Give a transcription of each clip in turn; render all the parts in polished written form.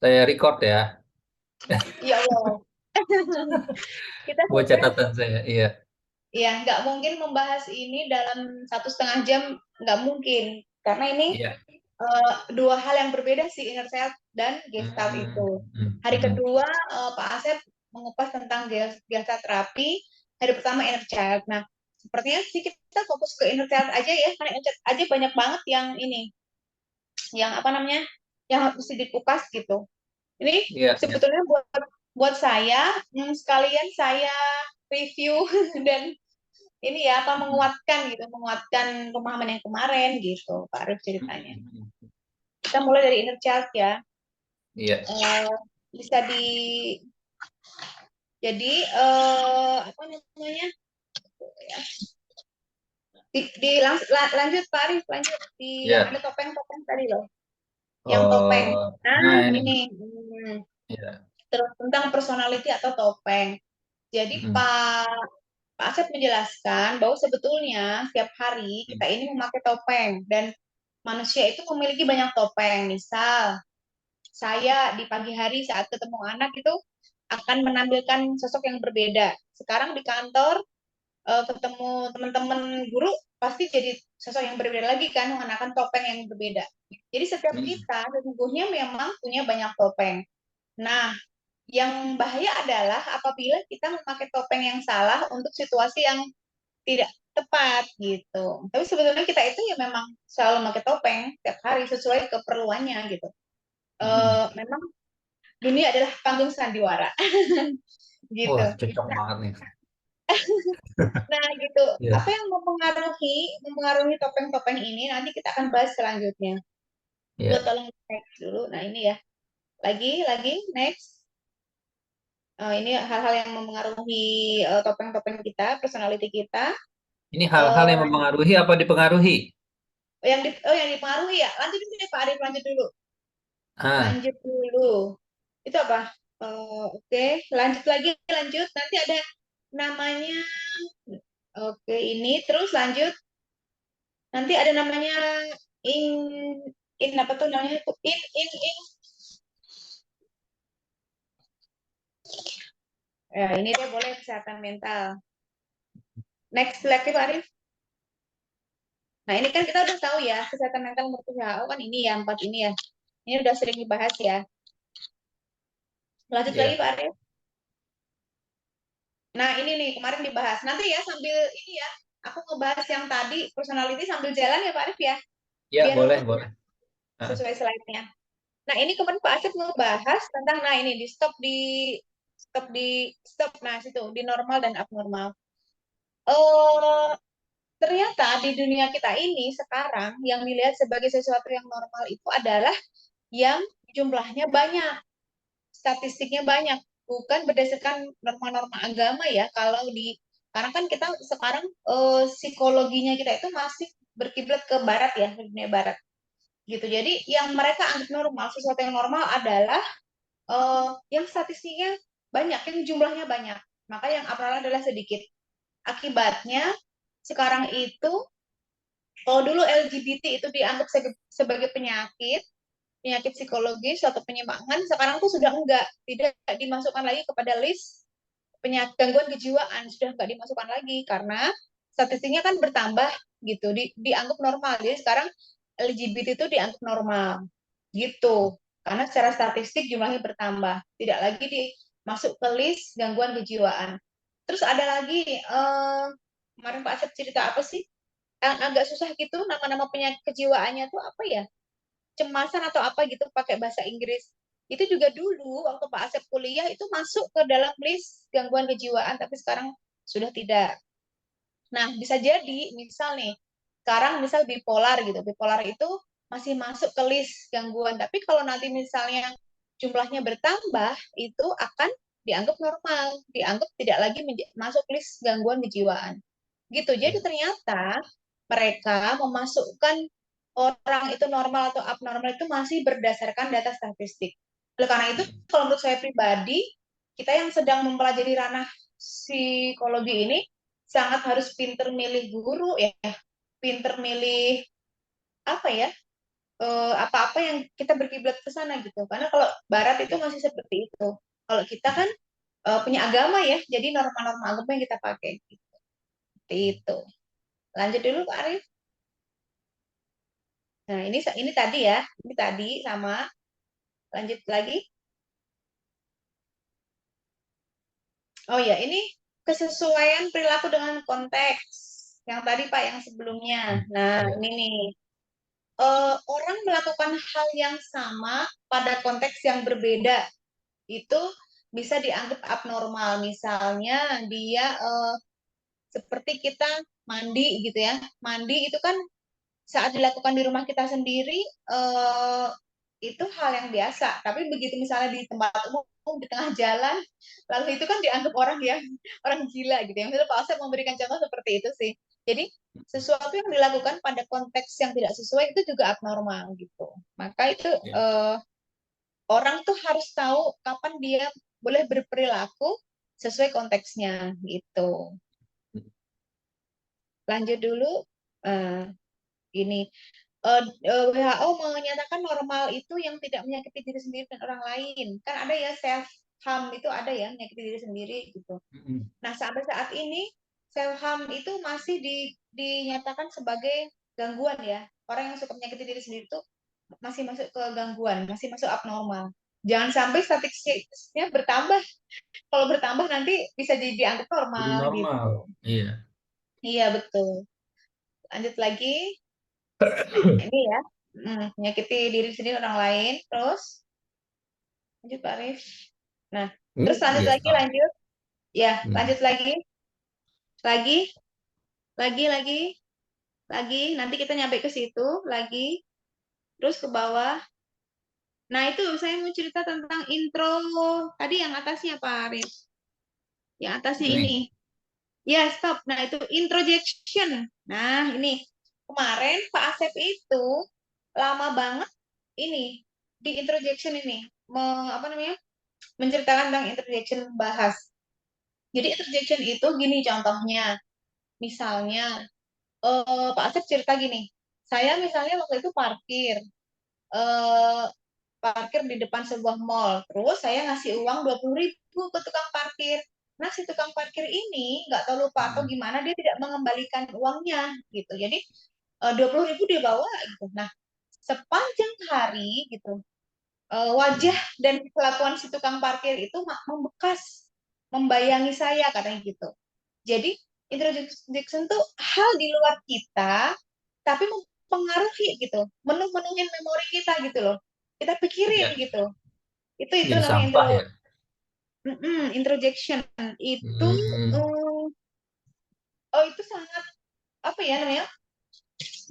Saya record ya, Ya Allah, kita buat sebenarnya catatan saya. Iya, ya nggak mungkin membahas ini dalam 1,5 jam, nggak mungkin. Karena ini iya. dua hal yang berbeda sih, inner child dan gestalt Hmm, itu. hmm, Hari hmm. kedua Pak Asep mengupas tentang gestalt terapi. Hari pertama inner child. Nah, sepertinya sih kita fokus ke inner child aja ya, karena inner child aja banyak banget yang ini, yang apa namanya, yang harus dikupas gitu. Ini Iya, iya. sebetulnya buat buat saya sekalian saya review dan ini ya apa Hmm, menguatkan pemahaman yang kemarin gitu Pak Arif hmm, ceritanya. hmm, hmm. Kita mulai dari inner child ya. Iya. Eh, bisa di jadi apa namanya lanjut Pak Arif, lanjut di yang Iya. ada topeng-topeng tadi loh, yang topeng. Oh, Nah nah ini. ini Iya. terus tentang personality atau topeng. Jadi Hmm, Pak Asep menjelaskan bahwa sebetulnya setiap hari hmm, kita ini memakai topeng dan manusia itu memiliki banyak topeng. Misal, saya di pagi hari saat ketemu anak itu akan menampilkan sosok yang berbeda. Sekarang di kantor ketemu teman-teman guru pasti jadi sosok yang berbeda lagi kan, mengenakan topeng yang berbeda. Jadi setiap hmm. kita sesungguhnya memang punya banyak topeng. Nah, yang bahaya adalah apabila kita memakai topeng yang salah untuk situasi yang tidak tepat gitu. Tapi sebetulnya kita itu ya memang selalu pakai topeng tiap hari sesuai keperluannya gitu. Hmm. Memang dunia adalah panggung sandiwara gitu. Wah, cocok Nah, banget nih. nah gitu. Apa Iya, yang mempengaruhi topeng-topeng ini nanti kita akan bahas selanjutnya. Buat iya. tolong next dulu. Nah ini ya. Lagi next. Ini hal-hal yang mempengaruhi topeng-topeng kita, personality kita. Ini hal-hal yang Eh, mempengaruhi apa dipengaruhi? yang dipengaruhi ya. Lanjut dulu deh Pak Arif, lanjut dulu. Ah, Lanjut dulu. Itu apa? Oke, lanjut lagi, lanjut. Nanti ada namanya. Oke, ini terus lanjut. Nanti ada namanya in in apa tuh namanya? In. Ya, ini deh boleh kesehatan mental. Next lagi Pak Arif. Nah, ini kan kita udah tahu ya, kesehatan mental menurut WHO kan ini ya, empat ini ya. Ini udah sering dibahas ya. Lanjut lagi iya. Pak Arif. Nah, ini nih kemarin dibahas. Nanti ya sambil ini ya, aku ngebahas yang tadi personality sambil jalan ya Pak Arif ya, Iya, biar boleh, rutin boleh. Ah, sesuai slide-nya. Nah, ini kemarin Pak Asep ngebahas tentang nah ini di stop nah situ di normal dan abnormal. Eh ternyata di dunia kita ini sekarang yang dilihat sebagai sesuatu yang normal itu adalah yang jumlahnya banyak, statistiknya banyak, bukan berdasarkan norma-norma agama ya. Kalau di karena kan kita sekarang psikologinya kita itu masih berkiblat ke barat ya, ke dunia barat gitu. Jadi yang mereka anggap normal, sesuatu yang normal adalah yang statistiknya banyak, yang jumlahnya banyak. Maka yang abnormal adalah sedikit. Akibatnya sekarang itu, kalau dulu LGBT itu dianggap sebagai penyakit, penyakit psikologis atau penyimpangan, sekarang tuh sudah enggak, tidak dimasukkan lagi kepada list penyakit gangguan kejiwaan, sudah enggak dimasukkan lagi karena statistiknya kan bertambah gitu, dianggap normal. Jadi sekarang LGBT itu dianggap normal gitu. Karena secara statistik jumlahnya bertambah, tidak lagi dimasuk ke list gangguan kejiwaan. Terus ada lagi kemarin Pak Asep cerita apa sih? Yang agak susah gitu nama-nama penyakit kejiwaannya tuh apa ya? Cemasan atau apa gitu pakai bahasa Inggris. Itu juga dulu waktu Pak Asep kuliah itu masuk ke dalam list gangguan kejiwaan, tapi sekarang sudah tidak. Nah, bisa jadi misal nih, sekarang misal bipolar gitu. Bipolar itu masih masuk ke list gangguan, tapi kalau nanti misalnya jumlahnya bertambah, itu akan dianggap normal, dianggap tidak lagi masuk list gangguan kejiwaan. Gitu. Jadi iya. ternyata mereka memasukkan orang itu normal atau abnormal itu masih berdasarkan data statistik. Oleh karena itu, Hmm, kalau menurut saya pribadi, kita yang sedang mempelajari ranah psikologi ini sangat harus pinter milih guru ya, pinter milih apa ya, apa-apa yang kita berkiblat ke sana gitu. Karena kalau Barat itu masih seperti itu. Kalau kita kan punya agama ya, jadi norma-norma agama yang kita pakai gitu. Seperti itu. Lanjut dulu Pak Arif. Nah, ini tadi ya. Ini tadi sama. Lanjut lagi. Oh ya, ini kesesuaian perilaku dengan konteks. Yang tadi Pak, yang sebelumnya. Nah, Ya. ini nih. Orang melakukan hal yang sama pada konteks yang berbeda itu bisa dianggap abnormal. Misalnya dia seperti kita mandi gitu ya. Mandi itu kan saat dilakukan di rumah kita sendiri eh, itu hal yang biasa. Tapi begitu misalnya di tempat umum di tengah jalan, lalu itu kan dianggap orang yang orang gila gitu ya. Misalnya Pak Asep memberikan contoh seperti itu sih. Jadi sesuatu yang dilakukan pada konteks yang tidak sesuai itu juga abnormal gitu. Maka itu Ya. orang tuh harus tahu kapan dia boleh berperilaku sesuai konteksnya gitu. Lanjut dulu. Eh, ini WHO menyatakan normal itu yang tidak menyakiti diri sendiri dan orang lain. Kan ada ya self harm itu ada ya menyakiti diri sendiri gitu. Nah, sampai saat ini self harm itu masih dinyatakan sebagai gangguan ya. Orang yang suka menyakiti diri sendiri itu masih masuk ke gangguan, masih masuk abnormal. Jangan sampai statistiknya bertambah. Kalau bertambah nanti bisa dianggap Jadi normal normal. gitu. Iya. Iya, betul. Lanjut lagi. Ini ya. Menyakiti diri sendiri orang lain. Terus, lanjut Pak Arif. Nah, terus lanjut Iya, lagi, sama. lanjut. Ya, Hmm. lanjut lagi. Lagi, lagi. Lagi. Nanti kita nyampe ke situ. Lagi. Terus ke bawah. Nah, itu saya mau cerita tentang intro. Tadi yang atasnya Pak Arif. Yang atasnya Ini. ini. Ya, stop. Nah, itu introjection. Nah, ini. Kemarin Pak Asep itu lama banget ini di introjection ini. Apa namanya? Menceritakan tentang introjection bahas. Jadi introjection itu gini contohnya. Misalnya, Pak Asep cerita gini. Saya misalnya waktu itu eh, parkir di depan sebuah mall. Terus saya ngasih uang 20.000 ke tukang parkir. Nah, si tukang parkir ini nggak tahu lupa atau Hmm. gimana dia tidak mengembalikan uangnya gitu. Jadi 20.000 dia bawa gitu. Nah, sepanjang hari gitu wajah dan kelakuan si tukang parkir itu membekas, membayangi saya katanya gitu. Jadi introjection tuh hal di luar kita, tapi mempengaruhi gitu, menuhin memori kita gitu loh. Kita pikirin Ya. gitu. Itu Jadi namanya sampah ya. introjection. Itu Hmm. um, oh itu sangat apa ya namanya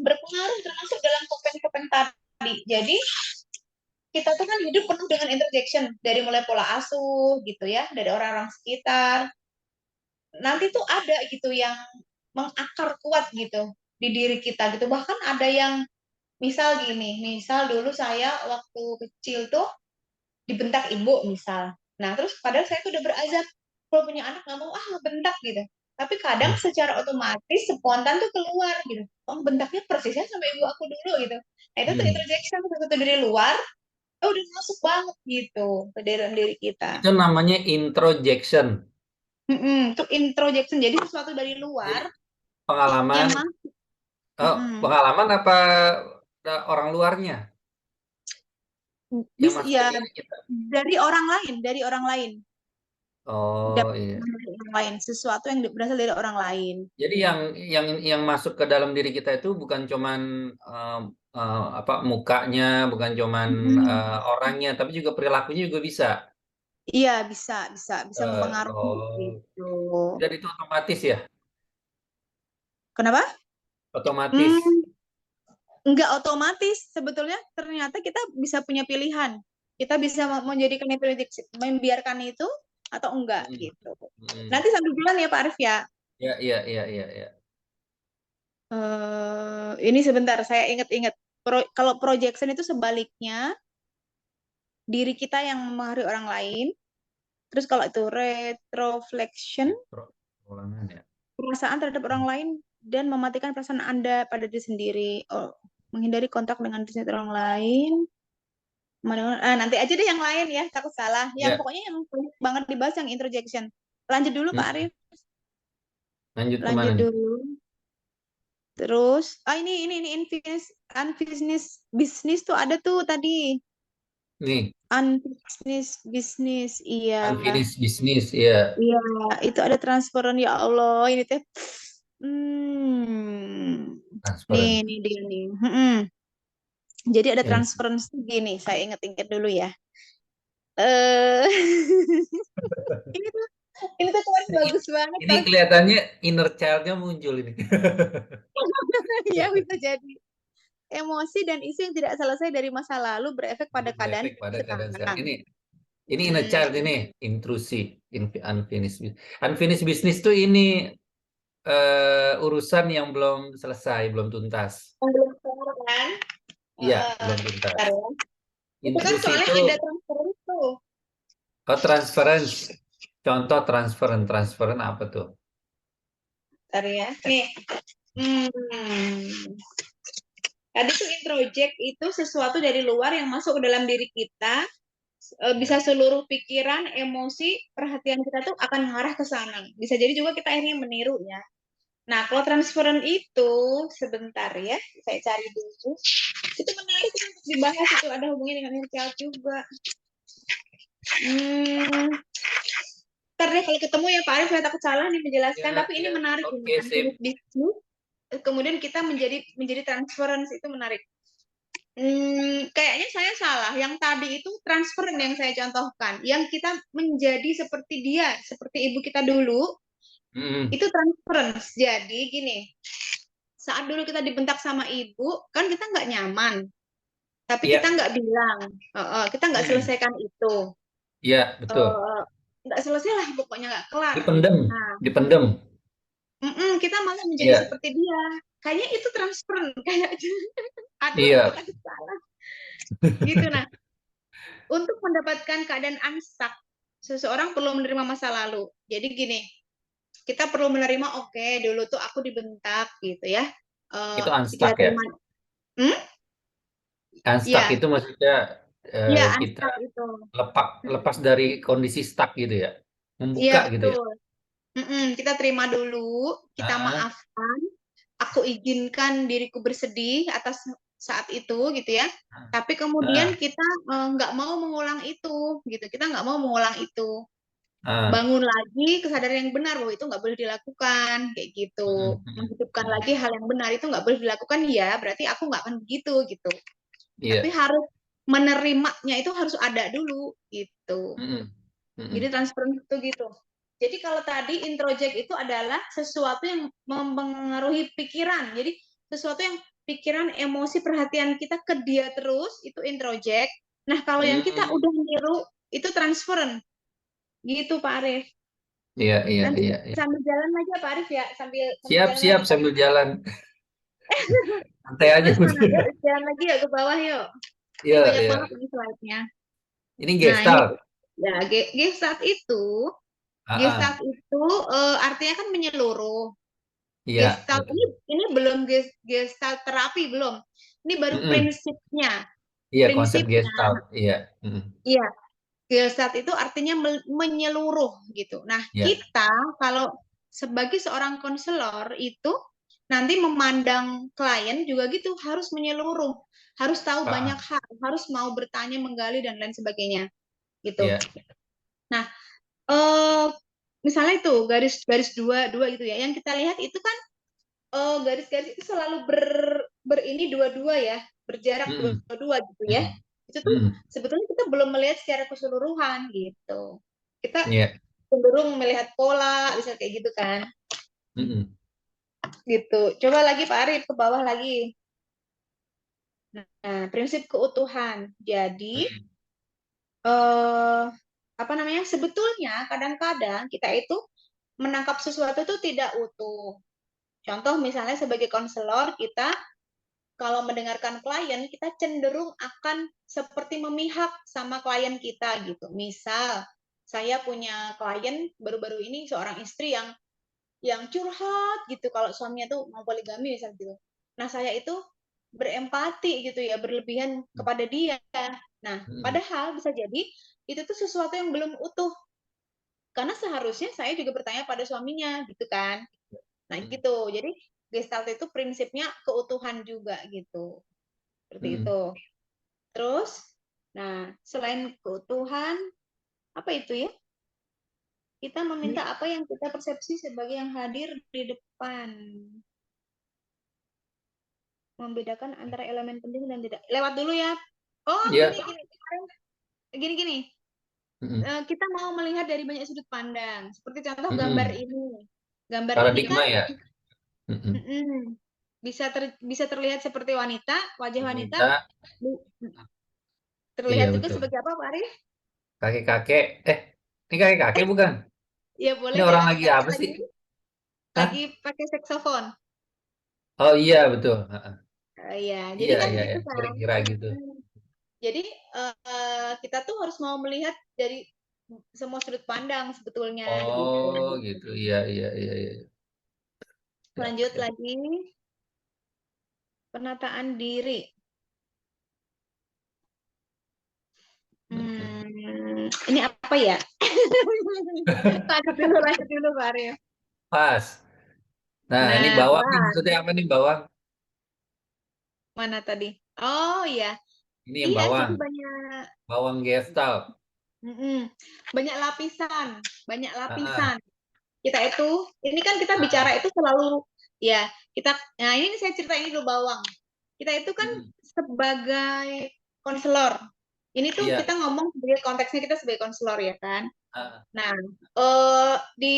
berpengaruh termasuk dalam topeng-topeng tadi. Jadi kita tuh kan hidup penuh dengan interjection dari mulai pola asuh gitu ya dari orang-orang sekitar nanti tuh ada gitu yang mengakar kuat gitu di diri kita gitu bahkan ada yang misal dulu saya waktu kecil tuh dibentak ibu misal nah terus padahal saya tuh udah berazam kalau punya anak nggak mau ngebentak gitu tapi kadang secara otomatis spontan tuh keluar gitu oh bentaknya persisnya sama ibu aku dulu gitu nah itu tuh Hmm. interjection sesuatu dari luar udah masuk banget gitu ke dalam diri kita. Itu namanya introjection. Itu introjection jadi sesuatu dari Jadi luar pengalaman, yang masuk. oh, Mm-mm. pengalaman apa orang luarnya yang Bisa masuk ke ya diri kita? dari orang lain, Oh dapat iya. dari orang lain, sesuatu yang berasal dari orang lain. Jadi yang masuk ke dalam diri kita itu bukan cuman em, apa mukanya, bukan cuman Mm-mm. orangnya, tapi juga perilakunya juga bisa. Iya bisa mempengaruhi Oh, gitu. dan itu otomatis ya, Kenapa? otomatis. Hmm, nggak otomatis sebetulnya ternyata kita bisa punya pilihan. Kita bisa menjadikan itu membiarkan itu atau enggak Mm, gitu. mm. Nanti sambil bilang ya Pak Arif ya. Ya, ya, ya, ya, ya. Ini sebentar, saya ingat-ingat. Kalau projection itu sebaliknya, diri kita yang mempengaruhi orang lain. Terus kalau itu retroflexion, Ulangan ya. perasaan terhadap orang lain dan mematikan perasaan Anda pada diri sendiri. Oh. menghindari kontak dengan orang lain. Nanti aja deh yang lain ya, takut salah. Yang Ya. pokoknya yang banyak banget dibahas yang introjection. Lanjut dulu Pak Mm. Arif, Lanjut kemana lanjut nih? dulu. Terus, ini unfinished, unfinished business tuh ada tuh tadi. Nih, Unfinished business, iya. unfinished business ya, Iya, itu ada transferan ya Allah. Ini teh, hmm, transparan. nih dia nih. Jadi ada Yang transferan gini, saya inget-inget dulu ya. Eh, ini tuh, ini tuh kemarin ini, bagus banget ini tau. kelihatannya inner child-nya muncul ini. Ya bisa jadi. Emosi dan isu yang tidak selesai dari masa lalu berefek pada keadaan Berefek pada keadaan sekarang. sekarang. Ini inner Hmm. child ini intrusi, unfinished, unfinished business tuh ini urusan yang belum selesai, belum tuntas. Belum kelar kan? Iya, Heeh. belum tuntas. Bentar ya. Itu kan Intrusi soalnya itu ada transfer itu. transference. Contoh transferen apa tuh? Bentar ya. Nih. Hmm. Tadi tuh introject itu sesuatu dari luar yang masuk ke dalam diri kita, bisa Ya. seluruh pikiran, emosi, perhatian kita tuh akan mengarah ke sana. Bisa jadi juga kita akhirnya meniru ya. Nah, kalau transferan itu sebentar ya, saya cari dulu. Itu menarik itu untuk dibahas, itu ada hubungannya dengan mental juga. Hmm, ntar deh kalau ketemu ya Pak Arif, saya takut salah nih menjelaskan, Ya, tapi ini ya. menarik ini. Oke, Unfinished sip. business, kemudian kita menjadi transference itu menarik. Kayaknya saya salah. Yang tadi itu transfer yang saya contohkan. Yang kita menjadi seperti dia, seperti ibu kita dulu, Mm-mm. itu transference. Jadi gini, saat dulu kita dibentak sama ibu, kan kita nggak nyaman. Tapi kita Iya. nggak bilang, kita nggak Mm. selesaikan itu. Iya, betul. Eh, nggak selesai lah, pokoknya nggak kelar gitu. Dipendem, Nah, dipendem. kita malah menjadi Iya, seperti dia. Kayaknya itu transfer, kayak aduh aku iya. takut salah. Gitu. Nah, untuk mendapatkan keadaan unstuck, seseorang perlu menerima masa lalu. Jadi gini, kita perlu menerima, oke, dulu tuh aku dibentak gitu ya. Itu Kita unstuck ya. terima, hmm? Unstuck Ya, itu maksudnya ya kita unstuck itu. lepas dari kondisi stuck gitu ya. Iya Membuka gitu ya. betul. Kita terima dulu, kita Ah, maafkan, aku izinkan diriku bersedih atas saat itu gitu ya. Tapi kemudian ah, kita nggak mau mengulang itu, gitu. Kita nggak mau mengulang itu. ah. Bangun lagi kesadaran yang benar bahwa itu nggak boleh dilakukan, kayak gitu. Mm, mm, Menghidupkan mm. lagi hal yang benar itu nggak boleh dilakukan, ya berarti aku nggak akan begitu gitu. Tapi Iya. harus menerimanya itu harus ada dulu gitu. Mm, mm, Jadi mm. transference itu gitu. Jadi kalau tadi introject itu adalah sesuatu yang mempengaruhi pikiran. Jadi sesuatu yang pikiran, emosi, perhatian kita ke dia terus itu introject. Nah, kalau yang kita Mm. udah niru itu transference. Gitu Pak Arif. Iya, iya, Nanti iya, iya. sambil jalan aja Pak Arif ya, sambil sambil Siap, jalan siap lagi Pak. sambil jalan. Santai aja Terus mana? udah. Yuk jalan lagi yuk ke bawah yuk. Ini Iya, banyak iya. banget ini slide-nya. Ini Nah, ini gestalt. ya Ah, Gestalt ah. itu artinya kan menyeluruh. Iya, Gestalt betul. ini belum gestalt terapi belum. Ini baru Mm-mm. prinsipnya. Iya, konsep Prinsipnya. gestalt. Iya. Mm. Iya, Gestalt itu artinya menyeluruh gitu. Nah, Iya. kita kalau sebagai seorang konselor itu nanti memandang klien juga gitu, harus menyeluruh, harus tahu Ah, banyak ah. hal, harus mau bertanya, menggali dan lain sebagainya gitu. Iya. Nah, eh misalnya itu garis-garis dua gitu ya. Yang kita lihat itu kan garis-garis itu selalu berini dua-dua ya, berjarak Mm-mm. dua-dua gitu ya. Mm-mm. Itu tuh Mm-mm. sebetulnya kita belum melihat secara keseluruhan gitu. Kita Iya. cenderung melihat pola, bisa kayak gitu kan. Mm-mm. Gitu. Coba lagi Pak Arif ke bawah lagi. Nah, prinsip keutuhan. Jadi Mm-mm. eh apa namanya? Sebetulnya kadang-kadang kita itu menangkap sesuatu itu tidak utuh. Contoh misalnya sebagai konselor kita kalau mendengarkan klien, kita cenderung akan seperti memihak sama klien kita gitu. Misal, saya punya klien baru-baru ini seorang istri yang curhat gitu kalau suaminya tuh mau poligami misal gitu. Nah, saya itu berempati gitu ya, berlebihan kepada dia. Nah, Mm-mm. padahal bisa jadi itu tuh sesuatu yang belum utuh. Karena seharusnya saya juga bertanya pada suaminya gitu kan. Nah, Mm-mm. gitu. Jadi Gestalt itu prinsipnya keutuhan juga gitu. Seperti Mm-mm. itu. Terus, nah, selain keutuhan, apa itu ya? Kita meminta apa yang kita persepsi sebagai yang hadir di depan. Membedakan antara elemen penting dan tidak. Lewat dulu ya. Oh, Ya. gini, gini. Gini, gini. Mm-mm. Kita mau melihat dari banyak sudut pandang. Seperti contoh gambar Mm-mm. ini. Gambar ini Paradigma kan ya. Mm-mm. bisa terlihat seperti wanita, wajah wanita, Wanita. Iya terlihat juga betul. sebagai apa, Pak Arif? Kakek-kakek. Ini kakek-kakek bukan? Ya Ini boleh jadi orang lagi kakek-kakek apa sih? lagi Hah? pakai saksofon. Oh iya betul. Heeh. Iya, jadi Iya kan iya gitu iya. kan. Kira-kira gitu. Jadi kita tuh harus mau melihat dari semua sudut pandang sebetulnya gitu. Oh gitu. Iya iya iya iya. Siap Lanjut siap. lagi, penataan diri. Mm-mm. Ini apa ya? Lanjut dulu, Pak Arif. Pas. Nah ini Nah, bawang nih Pak, maksudnya apa nih bawang? mana tadi? Oh iya, Ini yang iya. Jadi bawang. banyak, Bawang gestalt. mm-mm, banyak lapisan, banyak Ah, lapisan. Kita itu, ini kan kita ah, bicara itu selalu, ya kita. Nah ini saya cerita ini dulu bawang. Kita itu kan mm, sebagai konselor. Ini tuh iya. kita ngomong sebagai konteksnya kita sebagai konselor ya kan. Ah, Nah, di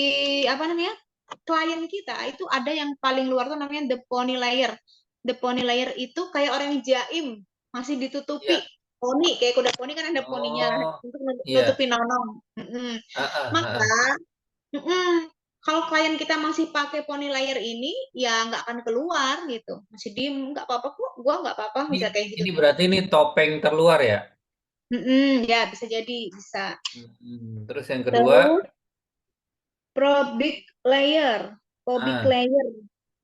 apa namanya? Klien kita itu ada yang paling luar tuh namanya the pony layer. The pony layer itu kayak orang yang jaim, masih ditutupi. iya. Poni, kayak kuda poni kan ada poninya Oh, untuk iya. nutupi nonong. Mm-mm. Ah, ah, ah, Maka, ah. kalau klien kita masih pakai pony layer ini, ya nggak akan keluar gitu. Masih diem, nggak apa-apa kok, gua nggak apa-apa, Ini bisa kayak gitu ini kan. berarti ini topeng terluar ya? Ya bisa jadi, bisa. Terus yang kedua, Terus Pubic layer, pubic ah, layer.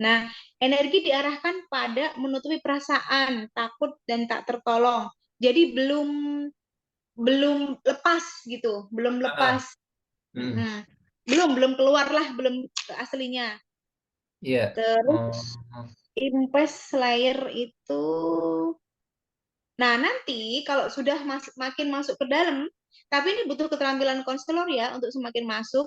Nah, energi diarahkan pada menutupi perasaan takut dan tak tertolong. Jadi belum belum lepas gitu, belum ah, lepas. ah, hmm, Mm-mm. Belum keluar lah, belum ke aslinya. iya. Terus Oh, impes layer itu, nah nanti kalau sudah makin masuk ke dalam, tapi ini butuh keterampilan konselor ya untuk semakin masuk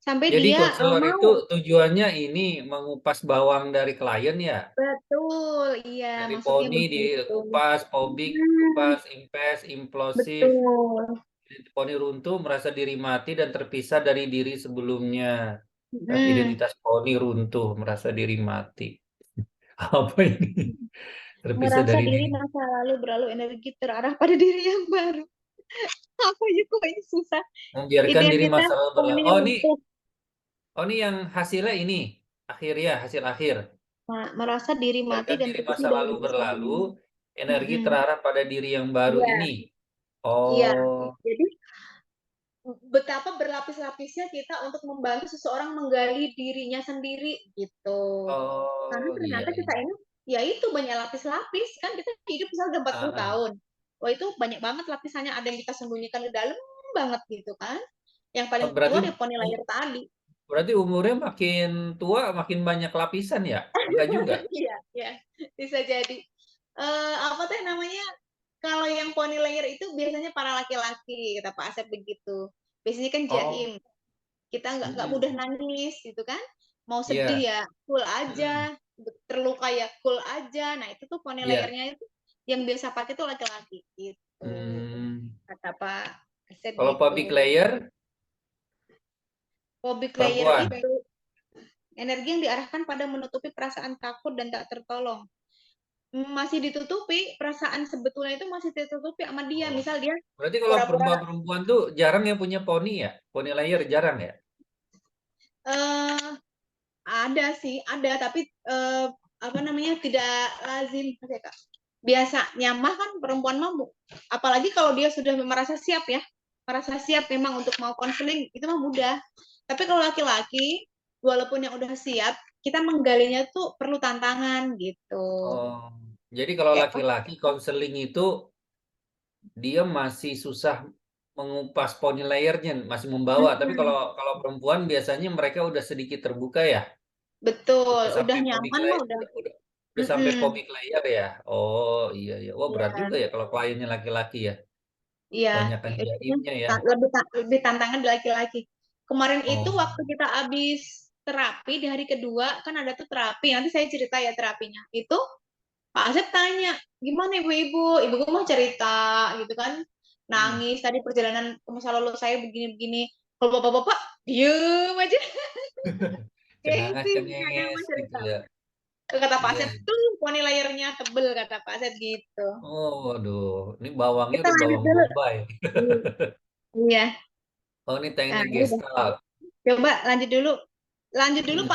sampai jadi dia konselor mau. itu tujuannya ini mengupas bawang dari klien ya? Betul, iya, Dari maksudnya poni begitu. dikupas, pobik Hmm, dikupas, impes, implosif, betul. poni runtuh merasa diri mati dan terpisah dari diri sebelumnya. Hmm, Identitas poni runtuh, merasa diri mati. Apa ini? Terpisah merasa dari diri diri. masa lalu berlalu energi terarah pada diri yang baru. Apa ya kok ini susah? Membiarkan diri Identitas masa lalu berlalu. poni runtuh. Oh ini yang hasilnya ini. Akhirnya, hasil akhir. Merasa diri mati Biarkan dan diri terpisah masa dari lalu diri berlalu, sendiri. energi Mm-mm. terarah pada diri yang baru Iya, ini. iya. Oh, Jadi betapa berlapis-lapisnya kita untuk membantu seseorang menggali dirinya sendiri gitu. Karena oh iya ternyata kita iya. ini ya itu banyak lapis-lapis kan, kita hidup misalnya udah 40 Ah, ah. tahun. Wah, itu banyak banget lapisannya, ada yang kita sembunyikan ke dalam banget gitu kan. Yang paling Oh, berarti keluar ya poni layer tadi. berarti umurnya makin tua makin banyak lapisan ya? Enggak juga. Iya, ya, bisa jadi. Apa teh namanya? Kalau yang poni layer itu biasanya para laki-laki, kata Pak Asep begitu. Biasanya kan jaim, Oh, kita nggak mudah mm-mm. nangis gitu kan. Mau sedih Iya. ya cool Mm-mm. aja, terluka ya cool aja. Nah itu tuh poni Iya. layernya itu yang biasa pakai tuh laki-laki gitu, Hmm. kata Pak Asep Kalau public gitu. layer Phobic layer perempuan. itu energi yang diarahkan pada menutupi perasaan takut dan tak tertolong. Masih ditutupi, perasaan sebetulnya itu masih ditutupi sama dia. Oh. Misal dia Berarti kalau pura-pura perempuan-perempuan tuh jarang yang punya poni ya? Poni layer jarang ya? eh ada sih, ada, tapi apa namanya, tidak lazim. Oke, Kak. Biasanya mah kan perempuan mah, apalagi kalau dia sudah merasa siap ya, merasa siap memang untuk mau konseling, itu mah mudah. Tapi kalau laki-laki, walaupun yang udah siap, kita menggalinya tuh perlu tantangan gitu. Oh, Jadi kalau Kayak, laki-laki konseling itu dia masih susah mengupas poni layernya, masih membawa. Tapi kalau mm-mm, kalau perempuan biasanya mereka udah sedikit terbuka ya, betul, udah udah sampai pomik nyaman mah layer, udah. udah sampai Mm-mm, pomik layer ya. Oh iya iya. Wah berat ya, juga ya kalau kliennya laki-laki ya. iya, Banyakan itu jaimnya ya. lebih tantangan di laki-laki. Kemarin itu Oh. waktu kita habis terapi di hari kedua kan ada tuh terapi. Nanti saya cerita ya terapinya. Itu Pak Asep tanya, gimana ibu-ibu? Ibuku mah cerita gitu kan, Hmm. nangis tadi perjalanan ke masa lalu saya begini-begini. Kalau bapak-bapak diem aja, Cengangas gengsi misalnya cengenges mau gitu cerita. ya. Kata Pak Iya. Asep tuh poni layernya tebel kata Pak Asep gitu. Oh, waduh. Ini bawangnya Kita udah lanjut bawang dulu. bombay. Iya. Oh, ini Nah, teknik udah. gestalt. Coba lanjut dulu. Lanjut dulu Hmm.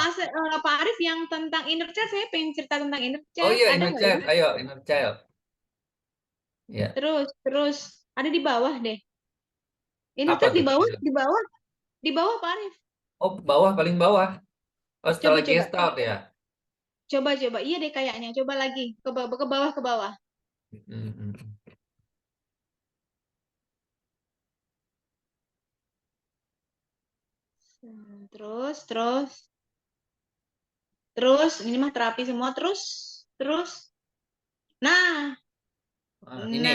Pak Arif yang tentang inner child. Saya pengen cerita tentang inner Oh child. iya, Ada inner nggak ya? child. Ayo, inner child. Ya. Terus ada di bawah deh. Inner Apa child tuh? di bawah Pak Arif. Oh, bawah, paling bawah. Oh, Coba setelah coba gestalt ya. coba. Iya deh kayaknya. Coba lagi ke bawah ke bawah. Hmm, hmm. Terus terus terus ini mah terapi semua terus terus. Nah, Ah, nah, ini.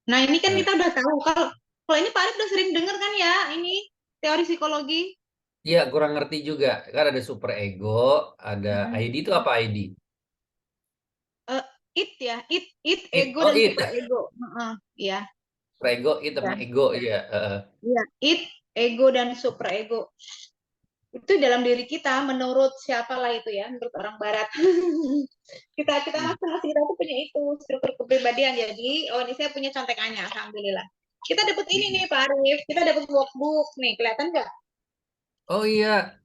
nah ini kan Nah, kita udah tahu kalau kalau ini Pak Arif udah sering dengar kan ya ini teori psikologi. iya, kurang ngerti juga. Kan ada super ego, ada ID itu Mm-mm. apa ID? Eh, it ya, it It. ego Oh, dan it. super ego. Heeh, iya, Super ego, it sama ya, ego. Iya. iya, it, ego dan super ego. Itu dalam diri kita menurut siapalah itu ya, menurut orang barat. Kita Hmm. masing-masing kita tuh punya itu struktur kepribadian. Jadi, oh ini saya punya contekannya, alhamdulillah. Kita dapat ini Hmm. nih Pak Arif, kita dapat workbook nih, kelihatan nggak? Oh iya,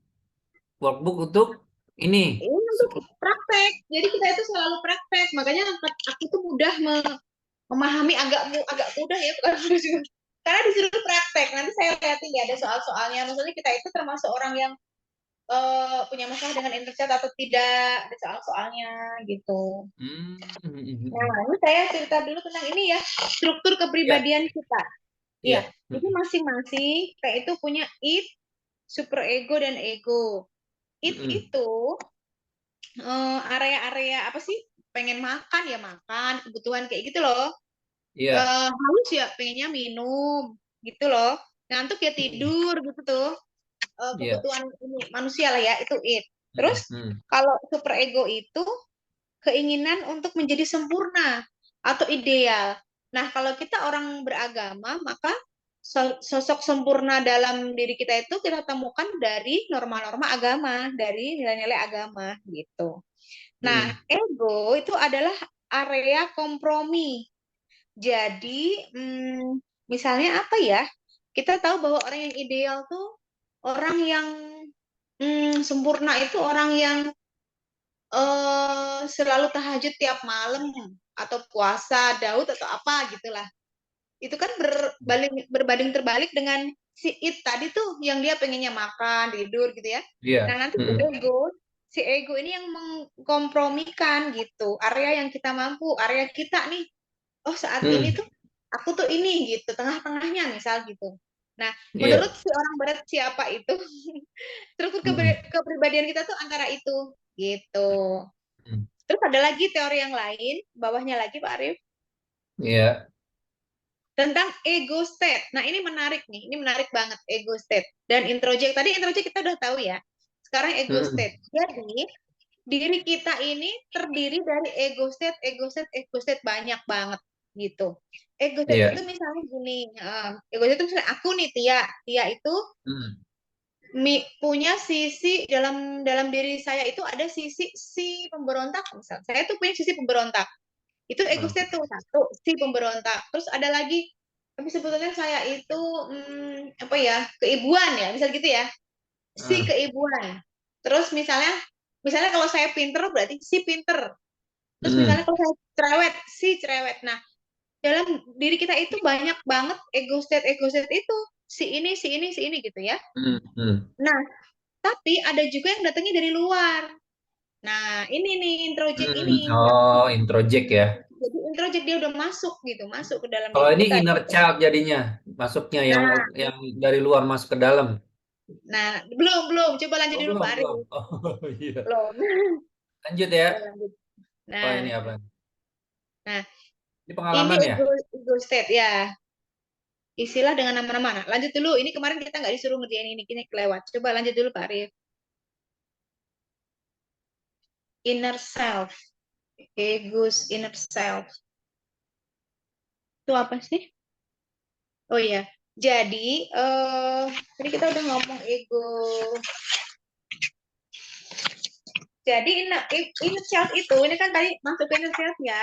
workbook untuk ini. Ini untuk praktek. Jadi kita itu selalu praktek. Makanya aku tuh mudah memahami agak mudah ya, bukan mudah juga. Karena disuruh praktek. Nanti saya lihatin ya ada soal-soalnya. Maksudnya kita itu termasuk orang yang punya masalah dengan interchat atau tidak, ada soal-soalnya gitu. Nah, Hmm. ini saya cerita dulu tentang ini ya, struktur Ya, kepribadian kita. Iya, iya. itu masing-masing kita itu punya id, super ego dan ego. Id Hmm. itu area-area apa sih? Pengen makan ya makan, kebutuhan kayak gitu loh. Iya. Haus ya pengennya minum gitu loh. Ngantuk ya Hmm. tidur gitu tuh. Iya. Kebutuhan ini manusia lah ya itu id. Terus Hmm. Hmm. kalau super ego itu keinginan untuk menjadi sempurna atau ideal. Nah, kalau kita orang beragama, maka sosok sempurna dalam diri kita itu kita temukan dari norma-norma agama, dari nilai-nilai agama gitu. Nah, Hmm. ego itu adalah area kompromi. Jadi, misalnya apa ya? Kita tahu bahwa orang yang ideal tuh orang yang sempurna itu orang yang selalu tahajud tiap malam atau puasa Daud atau apa gitulah. Itu kan berbanding terbalik dengan si It tadi tuh yang dia pengennya makan, tidur gitu ya. Iya. Nah, nanti Hmm. si ego ini yang mengkompromikan gitu. Area yang kita mampu, area kita nih. Oh, saat ini Hmm. tuh aku tuh ini gitu, tengah-tengahnya misal gitu. Nah, menurut Iya. si orang barat siapa itu? Struktur Hmm. kepribadian kita tuh antara itu gitu. Hmm. Terus ada lagi teori yang lain, bawahnya lagi Pak Arif, Iya. tentang ego state. Nah, ini menarik nih, ini menarik banget ego state. Dan introject, tadi introject kita udah tahu ya. Sekarang ego Hmm. state. Jadi, diri kita ini terdiri dari ego state, ego state banyak banget gitu. Ego state itu Iya. misalnya gini, ego state itu misalnya aku nih Tia, Tia itu Hmm. punya sisi dalam dalam diri saya itu ada sisi si pemberontak misal. Saya tuh punya sisi pemberontak. Itu ego Hmm. state tuh satu, si pemberontak. Terus ada lagi, tapi sebetulnya saya itu apa ya, keibuan ya, misal gitu ya, si Hmm. keibuan. Terus misalnya kalau saya pinter berarti si pinter. Terus misalnya Hmm. kalau saya cerewet, si cerewet. Nah, dalam diri kita itu banyak banget ego state itu. Si ini, si ini, si ini gitu ya. Hmm. Hmm. Nah, tapi ada juga yang datangnya dari luar. Nah, ini nih introject Hmm. ini yang Oh, introject ya. jadi introject dia udah masuk gitu, masuk ke dalam Kalau diri ini kita inner gitu. child jadinya, masuknya Nah, yang dari luar masuk ke dalam. nah belum belum. Coba lanjut Oh, dulu belum, Pak Arif. belum. Oh, iya. Belum. Lanjut Coba ya. lanjut. Oh, Nah, ini apa? nah Ini ini pengalaman ya? ego state ya. Istilah dengan nama-nama. Nah, lanjut dulu. Ini kemarin kita nggak disuruh ngerjain ini kelewat. Coba lanjut dulu Pak Arif. Inner self, ego's inner self. Itu apa sih? Oh iya. Jadi, tadi kita udah ngomong ego. Jadi inner child itu, ini kan tadi masuk ke inner child ya.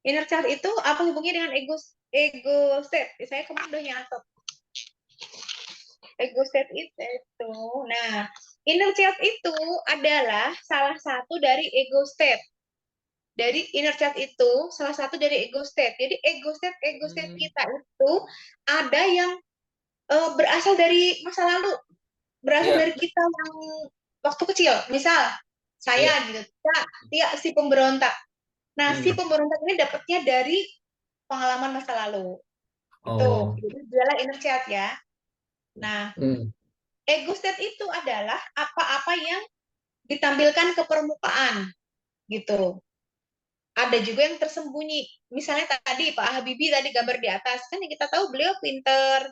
Inner child itu apa hubungannya dengan ego state? Saya kemarin udah nyatet. Ego state itu. Nah, inner child itu adalah salah satu dari ego state. Dari inner child itu salah satu dari ego state. Jadi ego state Hmm. kita itu ada yang berasal dari masa lalu, berasal Iya, dari kita yang waktu kecil. Misal iya. saya gitu, Tia si pemberontak. Nah, si Hmm. pemberontak ini dapatnya dari pengalaman masa lalu. Itu, Oh. jadi adalah inner child ya. Nah, Hmm. ego state itu adalah apa-apa yang ditampilkan ke permukaan gitu. Ada juga yang tersembunyi. Misalnya tadi Pak Habibie tadi gambar di atas, kan yang kita tahu beliau pinter.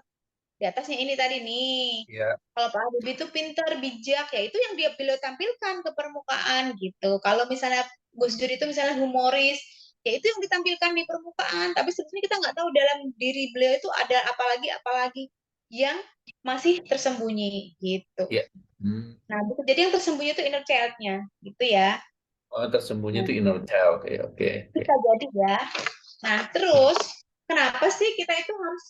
Di atasnya ini tadi nih. Iya. Kalau Pak Habibie itu pinter, bijak, ya itu yang dia beliau tampilkan ke permukaan gitu. Kalau misalnya Gus Dur itu misalnya humoris, ya itu yang ditampilkan di permukaan. Tapi sebenarnya kita nggak tahu dalam diri beliau itu ada apalagi yang masih tersembunyi gitu. Iya. Hmm. Nah, jadi yang tersembunyi itu inner child-nya, gitu ya. Oh, tersembunyi Nah, itu inner child. Oke, oke, oke. bisa jadi ya. Nah, terus kenapa sih kita itu harus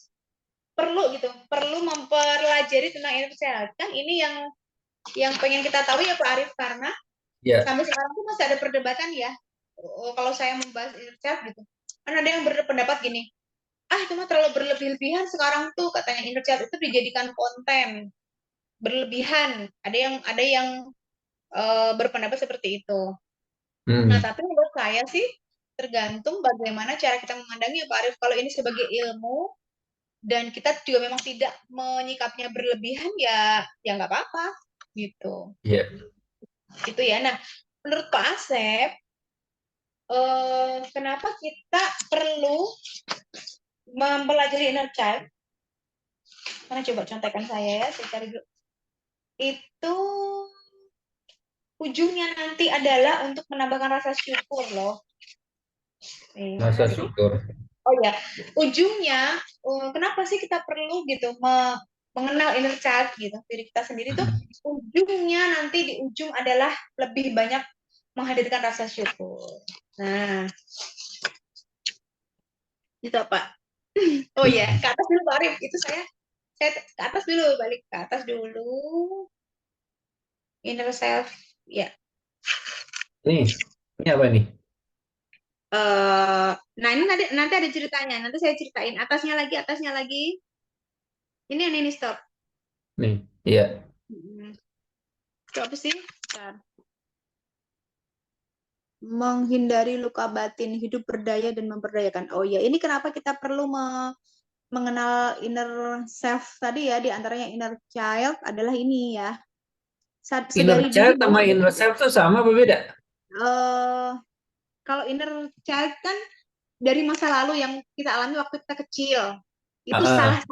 perlu gitu, perlu mempelajari tentang inner child? Kan ini yang pengen kita tahu ya Pak Arif, karena Iya. sampai sekarang tuh masih ada perdebatan ya. Kalau saya membahas inner child gitu, kan ada yang berpendapat gini, ah itu mah terlalu berlebihan sekarang tuh, katanya inner child itu dijadikan konten berlebihan. Ada yang berpendapat seperti itu. Nah, Hmm. tapi menurut saya sih tergantung bagaimana cara kita memandangnya Pak Arif. Kalau ini sebagai ilmu dan kita juga memang tidak menyikapnya berlebihan, ya nggak apa-apa gitu. Iya. Itu ya. Nah, menurut Pak Asep, kenapa kita perlu mempelajari inner child? Mana coba contekan saya cari dulu. Itu ujungnya nanti adalah untuk menambahkan rasa syukur loh. Mana Rasa gitu? syukur. Oh ya, ujungnya kenapa sih kita perlu gitu mengenal inner child gitu diri kita sendiri tuh, Hmm. ujungnya nanti di ujung adalah lebih banyak menghadirkan rasa syukur. Nah, itu apa? Oh ya, Hmm. ke atas dulu Pak Arif. Itu saya ke atas dulu, balik ke atas dulu. Inner self, ya. Ini apa nih? Nah ini nanti ada ceritanya. Nanti saya ceritain. Atasnya lagi. Ini yang ini stop. Nih, iya. Itu apa sih? Bentar. Menghindari luka batin, hidup berdaya dan memberdayakan. Oh ya, ini kenapa kita perlu mengenal inner self tadi ya, di antaranya inner child adalah ini ya. Inner Sedari dini child bahwa sama inner self tuh sama apa beda? eh, kalau inner child kan dari masa lalu yang kita alami waktu kita kecil. Itu Ah,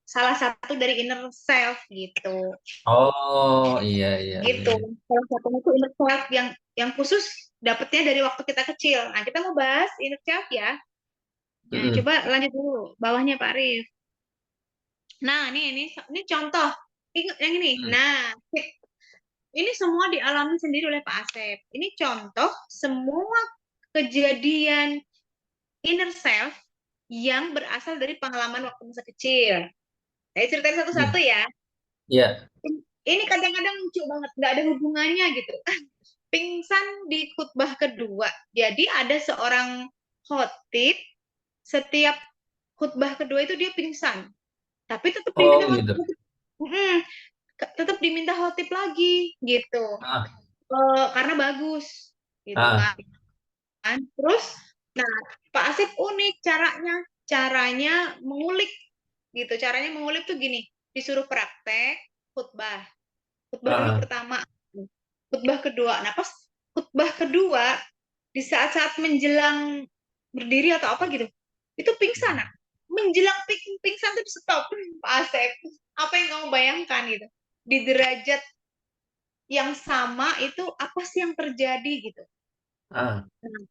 salah satu dari inner self gitu. oh, iya, iya, Gitu. iya. Salah satunya itu inner child yang khusus dapetnya dari waktu kita kecil. Nah, kita mau bahas inner child ya. Nah, Mm-mm. coba lanjut dulu bawahnya Pak Arif. Nah, ini contoh. Ingat yang ini. Mm. Nah, ini semua dialami sendiri oleh Pak Asep. Ini contoh semua kejadian inner self yang berasal dari pengalaman waktu masa kecil. Saya ceritain satu-satu Mm. ya. Iya. Ini kadang-kadang lucu banget, nggak ada hubungannya gitu. Pingsan di khutbah kedua. Jadi ada seorang khotib, setiap khutbah kedua itu dia pingsan. Tapi Oh, gitu. tetap diminta khotib lagi gitu. Ah. karena bagus gitu Ah, kan. Terus, nah Pak Asep unik caranya, caranya mengulik gitu. Caranya mengulik tuh gini, disuruh praktek khutbah. Khutbah dulu ah, pertama, khutbah kedua. Nah pas khutbah kedua di saat-saat menjelang berdiri atau apa gitu, itu pingsan. Nah. Menjelang pingsan tuh stop Pak Asep. Apa yang kamu bayangkan gitu? Di derajat yang sama itu apa sih yang terjadi gitu? ah, Nah,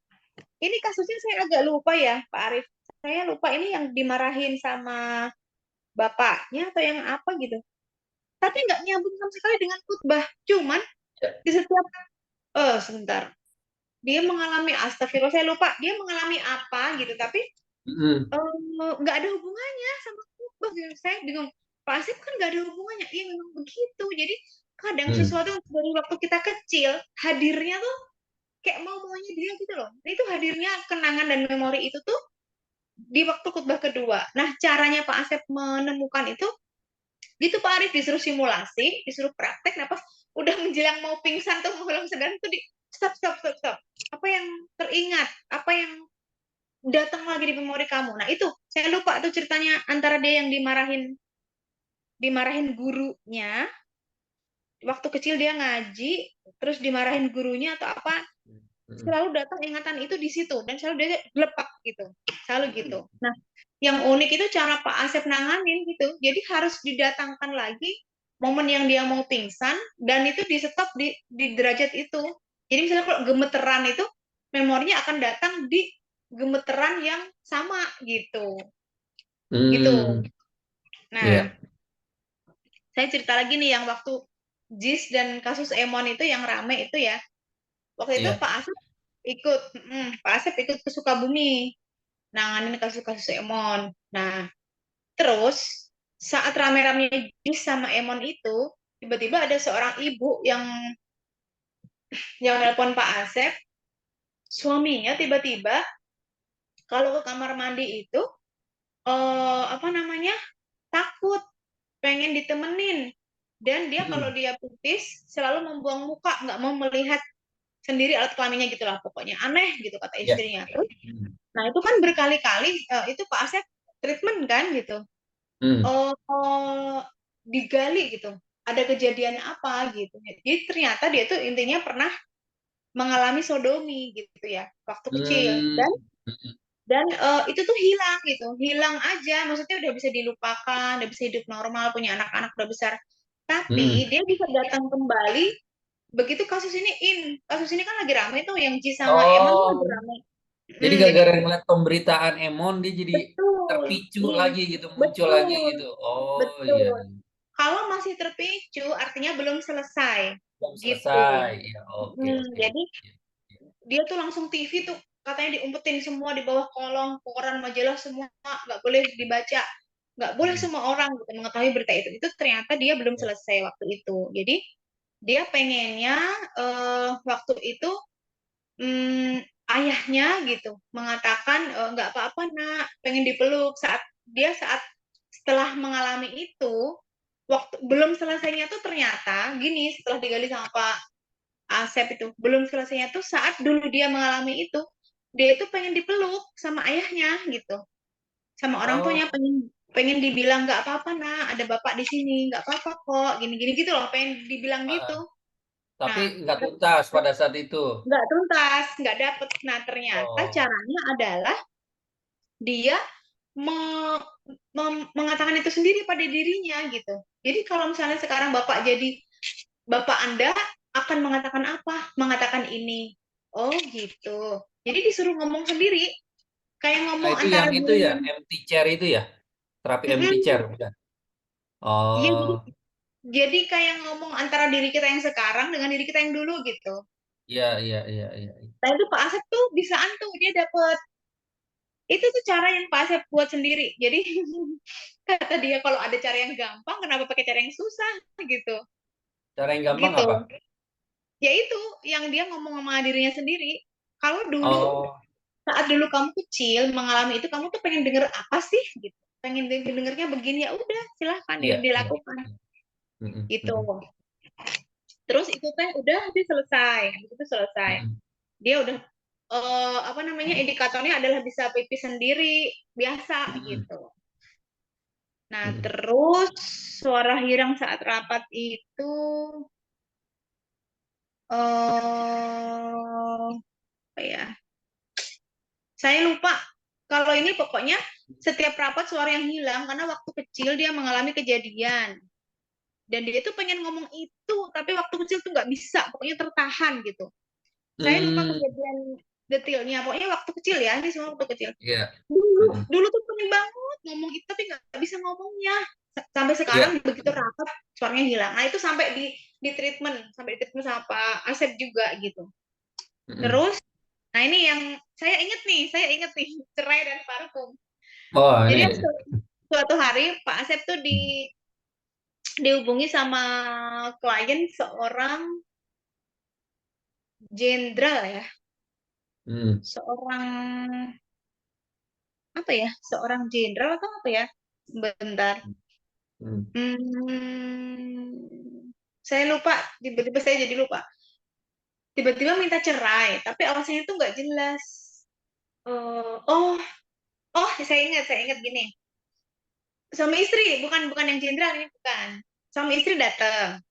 ini kasusnya saya agak lupa ya, Pak Arif. Saya lupa ini yang dimarahin sama bapaknya atau yang apa gitu. Tapi nggak nyambung sama sekali dengan khutbah. Cuman ya, di setiap, sebentar. Dia mengalami, astagfirullah saya lupa, dia mengalami apa gitu. Tapi mm, nggak ada hubungannya sama khutbah gitu. Saya bingung. Pak Asif kan nggak ada hubungannya. Iya memang begitu. Jadi kadang mm, sesuatu yang dari waktu kita kecil, hadirnya tuh kayak mau maunya dia gitu loh. Nah, itu hadirnya kenangan dan memori itu tuh di waktu khutbah kedua. Nah, caranya Pak Asep menemukan itu, gitu Pak Arif disuruh simulasi, disuruh praktek, nah pas udah menjelang mau pingsan tuh, mau belum sadar tuh di stop, stop, stop, stop. Apa yang teringat, apa yang datang lagi di memori kamu. Nah, itu saya lupa tuh ceritanya antara dia yang dimarahin dimarahin gurunya, waktu kecil dia ngaji, terus dimarahin gurunya atau apa, mm, selalu datang ingatan itu di situ dan selalu dia gelepak gitu, selalu gitu. Nah, yang unik itu cara Pak Asep nanganin gitu, jadi harus didatangkan lagi momen yang dia mau pingsan dan itu di stop di derajat itu. Jadi misalnya kalau gemeteran itu memorinya akan datang di gemeteran yang sama gitu gitu. mm, Nah, iya, saya cerita lagi nih yang waktu JIS dan kasus Emon itu yang rame itu ya, waktu itu iya, Pak Asep ikut, Pak Asep ikut ke Sukabumi nanganin kasus-kasus Emon. Nah, terus saat rame-rame Jis sama Emon itu, tiba-tiba ada seorang ibu yang nelpon Pak Asep, suaminya tiba-tiba kalau ke kamar mandi itu, apa namanya, takut, pengen ditemenin. Dan dia kalau mm, dia pipis selalu membuang muka, nggak mau melihat sendiri alat kelaminnya gitulah pokoknya. Aneh gitu kata iya, istrinya. Terus, mm, nah itu kan berkali-kali itu Pak Asep treatment kan gitu. mm, Oh, digali gitu. Ada kejadian apa gitu. Jadi ternyata dia tuh intinya pernah mengalami sodomi gitu ya waktu kecil mm, dan itu tuh hilang gitu, hilang aja. Maksudnya udah bisa dilupakan, udah bisa hidup normal, punya anak-anak udah besar. mm. Tapi dia bisa datang kembali begitu kasus ini kan lagi ramai tuh yang Ji sama Emon tuh lagi Oh, ramai. jadi Jadi gara-gara ngeliat pemberitaan Emon dia jadi betul, terpicu iya, lagi gitu, muncul lagi betul, gitu. Oh iya, betul. Kalau masih terpicu, artinya belum selesai. belum Gitu. selesai. Ya, oke, oke. Jadi Iya, iya. dia tuh langsung TV tuh katanya diumpetin semua di bawah kolong, koran, majalah semua nggak boleh dibaca, nggak boleh Hmm, semua orang gitu mengetahui berita itu. Itu ternyata dia belum ya. selesai waktu itu. Jadi dia pengennya waktu itu hmm, ayahnya gitu mengatakan nggak apa-apa nak, pengen dipeluk saat setelah mengalami itu, waktu belum selesainya tuh ternyata gini, setelah digali sama Pak Asep itu belum selesainya tuh saat dulu dia mengalami itu, dia itu pengen dipeluk sama ayahnya gitu, sama orang tuanya, Oh, pengen pengen dibilang nggak apa-apa nak, ada bapak di sini, nggak apa-apa kok, gini-gini gitu loh, pengen dibilang ah, gitu. ah. Tapi Nah, nggak tuntas pada saat itu. nggak tuntas, nggak dapet. Nah, ternyata Oh, caranya adalah dia me- mengatakan itu sendiri pada dirinya gitu. Jadi kalau misalnya sekarang bapak jadi bapak Anda akan mengatakan apa? Mengatakan ini. Oh gitu. Jadi disuruh ngomong sendiri, kayak nah ngomong itu antara yang itu ya, dirinya. empty chair itu ya, terapi empty chair, Mm-mm. bukan? Iya, Oh, jadi kayak ngomong antara diri kita yang sekarang dengan diri kita yang dulu gitu. iya, iya, iya, iya. Nah itu Pak Asep tuh bisaan tuh dia dapet. Itu tuh cara yang Pak Asep buat sendiri. Jadi kata dia kalau ada cara yang gampang, kenapa pakai cara yang susah gitu. Cara yang gampang Gitu. apa? Ya itu yang dia ngomong sama dirinya sendiri. Kalau dulu, Oh, saat dulu kamu kecil mengalami itu, kamu tuh pengen denger apa sih gitu. Pengen dengernya begini, ya udah silahkan iya, iya. dilakukan Mm, mm, gitu. mm. Terus itu teh udah dia selesai, itu selesai. Mm, Dia udah apa namanya, indikatornya adalah bisa pipis sendiri biasa mm, gitu. Nah, mm. terus suara hirang saat rapat itu apa ya? Saya lupa. Kalau ini pokoknya setiap rapat suara yang hilang karena waktu kecil dia mengalami kejadian. Dan dia tuh pengen ngomong itu, tapi waktu kecil tuh nggak bisa, pokoknya tertahan gitu. Saya lupa Hmm, kejadian detailnya, pokoknya waktu kecil ya, ini semua waktu kecil. ya. Dulu, Mm, dulu tuh pengen banget ngomong itu, tapi nggak bisa ngomongnya. Sampai sekarang ya. begitu rapat, suaranya hilang. Nah itu sampai di treatment sama Pak Asep juga gitu. Mm. Terus, nah ini yang saya inget nih, cerai dan parfum. Oh, Jadi ini. suatu hari Pak Asep tuh dihubungi sama klien seorang jenderal ya, Hmm, seorang apa ya, seorang jenderal atau apa ya, bentar. hmm, Saya lupa, tiba-tiba saya jadi lupa. Tiba-tiba minta cerai, tapi alasannya itu nggak jelas. Oh, oh, saya ingat gini. Suami istri, bukan bukan yang jenderal ini, bukan. Suami istri datang,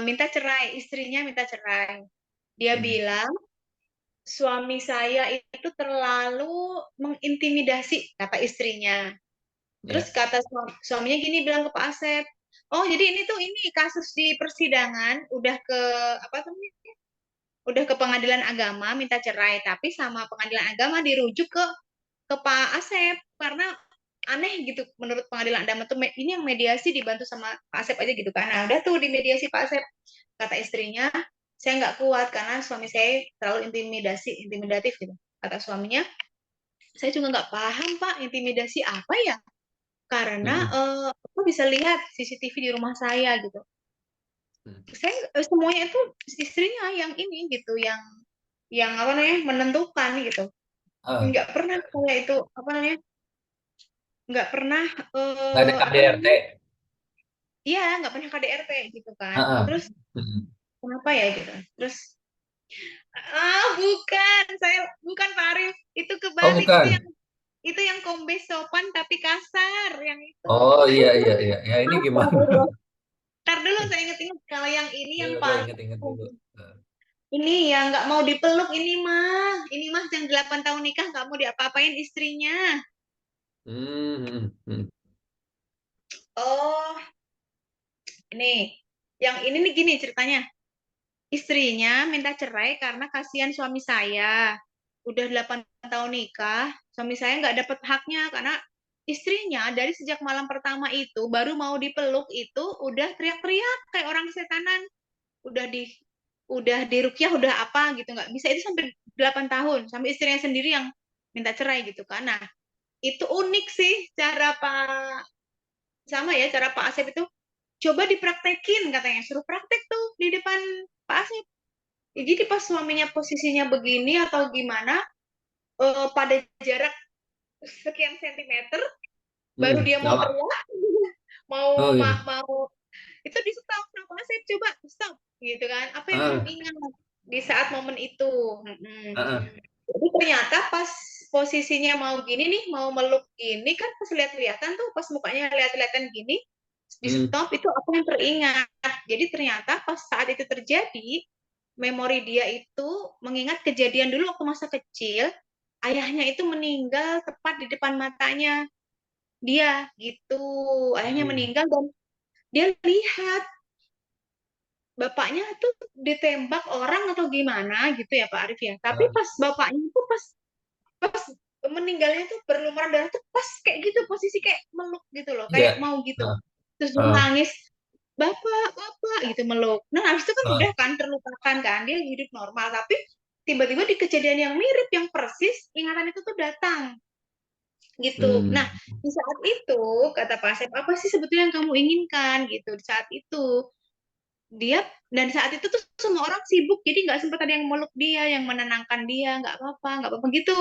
minta cerai, istrinya minta cerai. Dia hmm. bilang, suami saya itu terlalu mengintimidasi, kata istrinya. Terus Ya, kata suaminya gini, bilang ke Pak Asep, oh jadi ini kasus di persidangan udah ke apa tuh, udah ke pengadilan agama minta cerai, tapi sama pengadilan agama dirujuk ke Pak Asep karena aneh gitu menurut pengadilan agama tuh, ini yang mediasi dibantu sama Pak Asep aja gitu kan. Nah udah tuh di mediasi Pak Asep, kata istrinya, saya nggak kuat karena suami saya terlalu intimidatif gitu. Kata suaminya, saya juga nggak paham Pak, intimidasi apa ya, karena mm, aku bisa lihat CCTV di rumah saya gitu. mm. Saya semuanya itu istrinya yang ini gitu, yang apa namanya, menentukan gitu. Ah, Nggak pernah saya itu apa namanya, nggak pernah nggak ada apa KDRT. namanya, iya nggak pernah KDRT gitu kan. Ah, ah. Terus Mm. kenapa ya gitu. Terus bukan, saya bukan Pak Arif, itu Oh, kebalik, bukan. itu yang kombes sopan tapi kasar yang itu. Oh, iya, iya, iya. Ya, ini gimana? Ntar dulu saya inget-inget, kalau yang ini Ya yang udah, inget-inget parfum. dulu. Ah. Ini yang nggak mau dipeluk, ini mah yang 8 tahun nikah nggak mau diapa-apain istrinya. Hmm, hmm, hmm. Oh, ini yang ini nih gini ceritanya. Istrinya minta cerai karena kasihan suami saya. Udah 8 tahun nikah, suami saya nggak dapet haknya karena istrinya dari sejak malam pertama itu baru mau dipeluk itu udah teriak-teriak kayak orang setanan. Udah di udah dirukyah, udah apa gitu, nggak bisa, itu sampai 8 tahun sampai istrinya sendiri yang minta cerai gitu kan. Nah, itu unik sih cara Pak Asep itu, coba dipraktekin katanya, suruh praktek tuh di depan Pak Asep. Ya, jadi pas suaminya posisinya begini atau gimana, pada jarak sekian sentimeter baru Hmm, dia mau sama. teriak, Oh, iya. mau itu di stop, nah Pak Asep coba stop gitu kan, apa yang kamu Ah, ingat di saat momen itu. ah, ah. Jadi ternyata pas posisinya mau gini nih, mau meluk gini kan, pas lihat-lihatan tuh, pas mukanya lihat-lihatan gini, di Hmm, stop itu apa yang teringat. Jadi ternyata pas saat itu terjadi, memori dia itu mengingat kejadian dulu waktu masa kecil, ayahnya itu meninggal tepat di depan matanya dia gitu. Ayahnya hmm. meninggal dan dia lihat bapaknya tuh ditembak orang atau gimana gitu ya Pak Arif ya. Tapi Ah, pas bapaknya tuh pas meninggalnya tuh berlumuran darah tuh pas kayak gitu, posisi kayak meluk gitu loh, kayak iya. mau gitu. Ah, Terus dia ah, nangis, bapak bapak gitu, meluk. Nah habis itu kan ah. udah kan terlupakan kan, dia hidup normal, tapi tiba-tiba di kejadian yang mirip yang persis ingatan itu tuh datang gitu. Nah Hmm, di saat itu kata Pak Asep, apa sih sebetulnya yang kamu inginkan gitu di saat itu. Dia dan saat itu tuh semua orang sibuk, jadi nggak sempat ada yang meluk dia, yang menenangkan dia, nggak apa-apa gitu.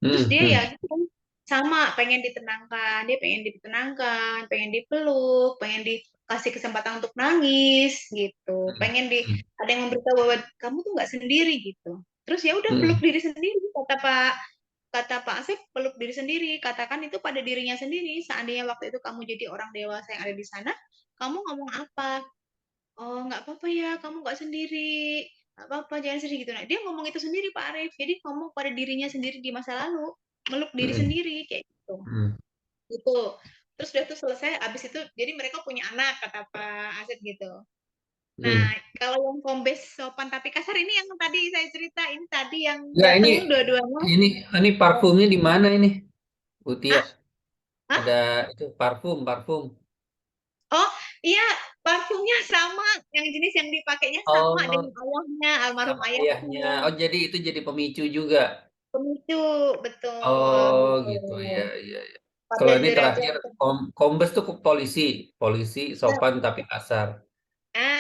Terus hmm, dia ya hmm. gitu kan, sama pengen ditenangkan, dia pengen ditenangkan, pengen dipeluk, pengen di kasih kesempatan untuk nangis gitu. Mm, Pengen mm, ada yang memberitahu bahwa kamu tuh nggak sendiri gitu. Terus ya udah peluk mm, diri sendiri kata Pak Asep, peluk diri sendiri, katakan itu pada dirinya sendiri. Seandainya waktu itu kamu jadi orang dewasa yang ada di sana, kamu ngomong apa? Oh, nggak apa-apa ya, kamu nggak sendiri. Nggak apa-apa, jangan sedih gitu. Nah, dia ngomong itu sendiri, Pak Arif. Jadi ngomong pada dirinya sendiri di masa lalu, meluk diri mm, sendiri kayak gitu. mm, Gitu. Terus udah tuh selesai, abis itu jadi mereka punya anak, kata Pak Asep gitu. Nah, mm. kalau yang kombes sopan tapi kasar ini yang tadi saya cerita, ini tadi yang Nggak, datang dua-duanya. ini parfumnya di mana ini, Utia? Ah, ah, Ada itu parfum, parfum. oh iya, parfumnya sama, yang jenis yang dipakainya sama dengan Oh, ayahnya, almarhum sama ayahku. ayahnya. Oh, jadi itu jadi pemicu juga. Pemicu, betul, Oh, gitu. gitu ya, ya, ya. Kalau 14 ini derajat. terakhir Kombes tuh polisi, polisi Nah, sopan tapi kasar.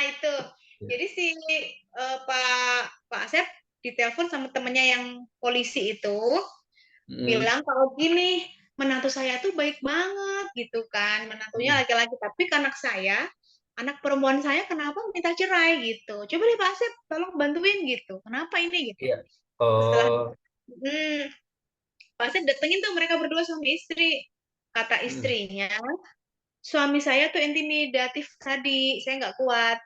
itu. Ya. Jadi si Pak Asep ditelepon sama temennya yang polisi itu, Mm, bilang kalau gini, menantu saya tuh baik banget gitu kan, menantunya mm, laki-laki, tapi anak perempuan saya kenapa minta cerai gitu. Coba deh Pak Asep, tolong bantuin gitu. Kenapa ini gitu. iya. Setelah Oh, Pak Asep datengin tuh mereka berdua suami istri. Kata mm, istrinya, suami saya tuh intimidatif tadi, saya nggak kuat.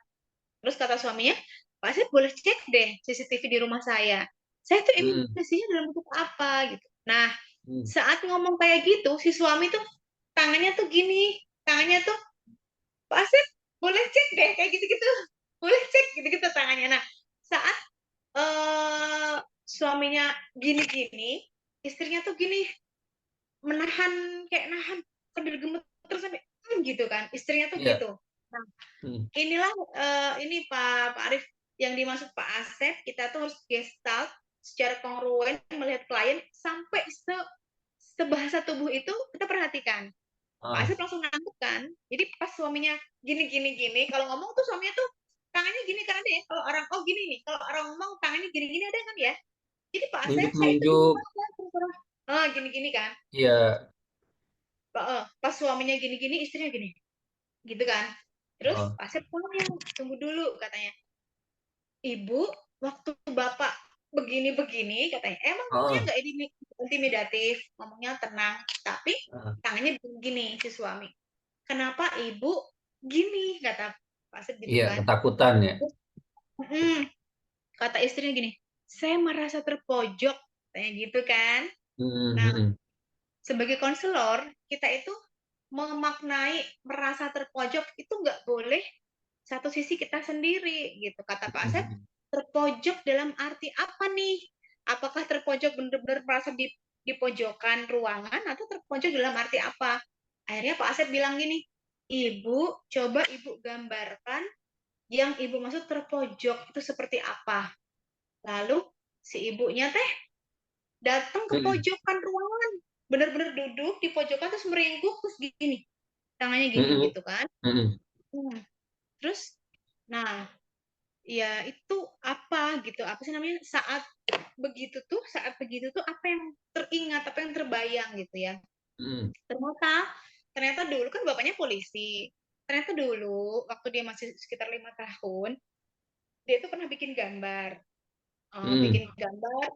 Terus kata suaminya, Pak Asep boleh cek deh CCTV di rumah saya. Saya tuh mm, imitasinya dalam bentuk apa gitu. Nah, mm, saat ngomong kayak gitu, si suami tuh tangannya tuh gini, tangannya tuh, Pak Asep boleh cek deh kayak gitu-gitu. Boleh cek gitu-gitu tangannya. Nah, saat suaminya gini-gini, istrinya tuh gini, menahan, kayak nahan sambil gemeter sampai gitu kan. Istrinya tuh iya. gitu. Nah, Mm, inilah ini Pak Arif yang dimaksud Pak Asep, kita tuh harus gestalt secara kongruen melihat klien sampai sebahasa tubuh itu kita perhatikan. Pak ah, Asep langsung nangkep kan. Jadi pas suaminya gini gini gini, kalau ngomong tuh suaminya tuh tangannya gini kan ada ya. Kalau orang gini nih, kalau orang ngomong tangannya gini gini ada kan ya. Jadi Pak Asep saya itu gini nunjuk-nunjuk. gini gini kan. Iya. Pas suaminya gini gini, istrinya gini, gitu kan. Terus Oh, Pak Asep tanya, tunggu dulu katanya. Ibu, waktu Bapak begini-begini, katanya, emang ngomongnya oh, nggak intimidatif, ngomongnya tenang, tapi ah, tangannya begini si suami. Kenapa Ibu gini, kata Pak Asep gitu iya, kan. ketakutan ya. Hmm, kata istrinya gini, saya merasa terpojok, katanya gitu kan. Mm, Nah, mm, sebagai konselor, kita itu memaknai merasa terpojok itu nggak boleh satu sisi kita sendiri gitu. Kata Pak Asep, mm, terpojok dalam arti apa nih? Apakah terpojok benar-benar merasa di pojokan ruangan atau terpojok dalam arti apa? Akhirnya Pak Asep bilang gini, Ibu, coba Ibu gambarkan yang Ibu maksud terpojok itu seperti apa. Lalu si ibunya teh datang ke mm, pojokan ruangan, benar-benar duduk di pojokan terus meringkuk terus gini, tangannya mm, gini mm, gitu kan. mm, Hmm. Terus, nah ya itu apa gitu, apa sih namanya, saat begitu tuh apa yang teringat, apa yang terbayang gitu ya. mm, ternyata ternyata dulu kan bapaknya polisi, ternyata dulu waktu dia masih sekitar 5 tahun dia tuh pernah bikin gambar. mm, Bikin gambar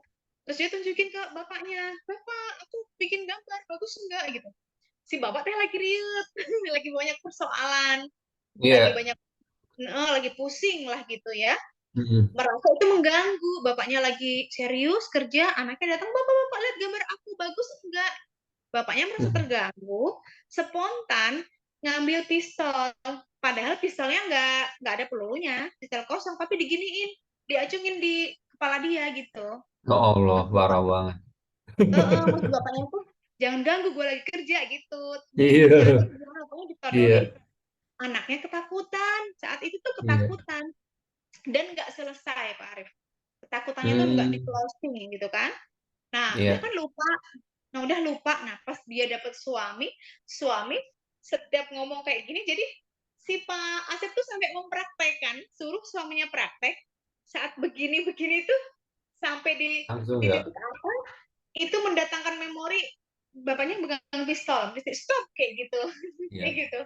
terus dia tunjukin ke bapaknya, bapak aku bikin gambar bagus enggak gitu. Si bapak teh lagi riut lagi banyak persoalan, lagi iya. banyak lagi pusing lah gitu ya, Mm, merasa itu mengganggu. Bapaknya lagi serius kerja, anaknya datang, bapak bapak lihat gambar aku bagus enggak. Bapaknya merasa mm, terganggu, spontan ngambil pistol, padahal pistolnya nggak ada pelurunya, pistol kosong, tapi diginiin, diacungin di kepala dia gitu. Ya Allah, Maksud parah bapak, banget. maksud bapaknya tuh jangan ganggu gue lagi kerja gitu. Jangan Iya, ganggu, pokoknya ditodorin. iya. Anaknya ketakutan, saat itu tuh Iya. ketakutan dan nggak selesai Pak Arif. Ketakutannya tuh nggak di Hmm, closing gitu kan. Nah, dia iya. kan lupa. Nah, udah lupa. Nah, pas dia dapet suami setiap ngomong kayak gini, jadi si Pak Asep tuh sampai mempraktekkan, suruh suaminya praktek saat begini-begini tuh sampai di Langsung di nggak? titik apa itu mendatangkan memori bapaknya megang pistol, mesti stop kayak gitu, kayak Iya. gitu.